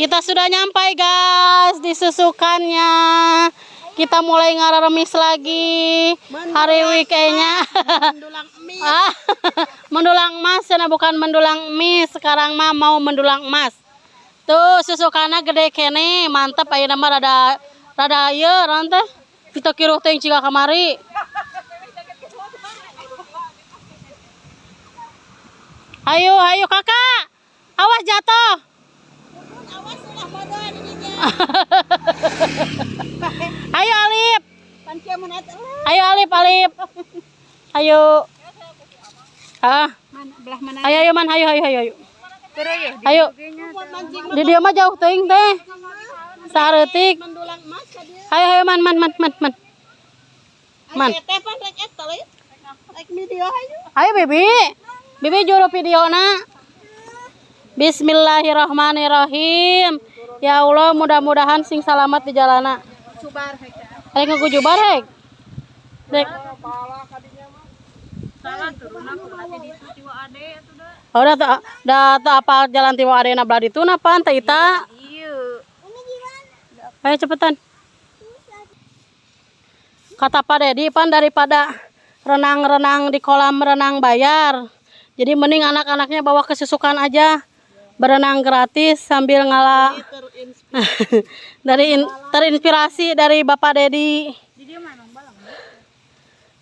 Kita sudah nyampai guys di susukannya. Kita mulai ngararemis lagi hari weekendnya. Mendulang mie. Mendulang emas ya, bukan mendulang mie. Sekarang mah mau mendulang emas. Tuh susukannya gede kene, mantap. Ayo nama rada ayo rante. Kita kiruh teh ciga kamari. Ayo kakak, awas jatuh. Awas ulah bodoh didinya. Ayo Alip. Ayo Alip. Ayo. belah mana? Ayo man, ayo. Ayo. Mancing Di dia mah jauh teuing teh. Sareutik. mendulang emas ka dia. Ayo man. Man. Teh pan rek eta leuy. Rek video aja. Ayo Bibi juru videona. Bismillahirrahmanirrahim. Ya Allah, mudah-mudahan sing selamat di jalana. Subar hek. Ayo ngujubar hek. Dek. Salah turun aku berarti di itu jiwa ade atuh da. Oh, dah apa jalan tiwa adena belah ditu napan teh ita. Ieu. Ayo cepetan. Kata Pak Dedi pan daripada renang-renang di kolam renang bayar. Jadi mending anak-anaknya bawa ke susukan aja. Berenang gratis sambil terinspirasi dari Bapak Dedi.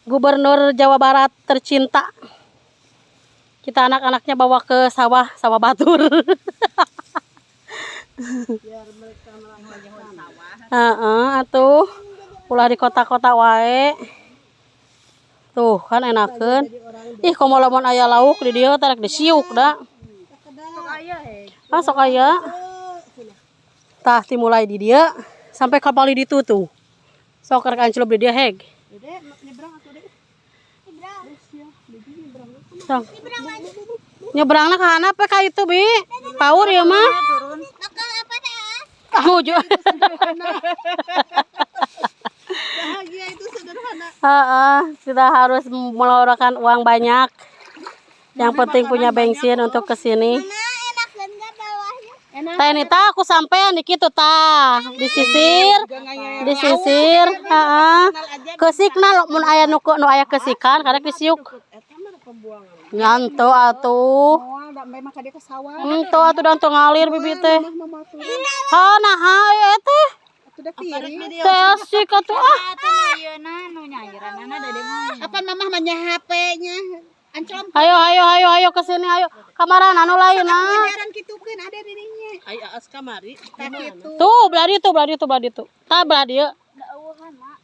Gubernur Jawa Barat tercinta. Kita anak-anaknya bawa ke sawah batur. Biar mereka melanglang sawah. Atuh ulah di kota-kota wae. Tuh kan enakeun. Ih komo lamun aya lauk di dieu tarek disiuk da. Sok aya hek. Sok aya. Tah dimulai di dia sampai kapal di ditu tuh. Sok rek anclup di dia heg. Dede nyebrang atuh deh. Sok. Nyebrangna ka hana pe ka itu bi. Paur ya mah. Turun. Aku juga. Bahagia itu sederhana. Kita harus mengeluarkan uang banyak. Yang penting punya bensin untuk kesini. Tah Nita aku sampean di kitu tah. Disisir. Kesikna mun aya nu aya kesikan karek disiuk. Nyanto atuh. Moal da memang ka dia ke sawah. Henteu atuh dan teu ngalir bibi teh. Nah hae teh. Atuh da piring. Teh asik atuh Apa mamah mah nya HP-nya? Ancam Ayo kesini ayo. Kamaran anu lain ajaran kitukeun ada dirinya. Ai aas kamari. Tak kitu. Tuh belah ditu. Tah belah dieu. Da eueuhan mak.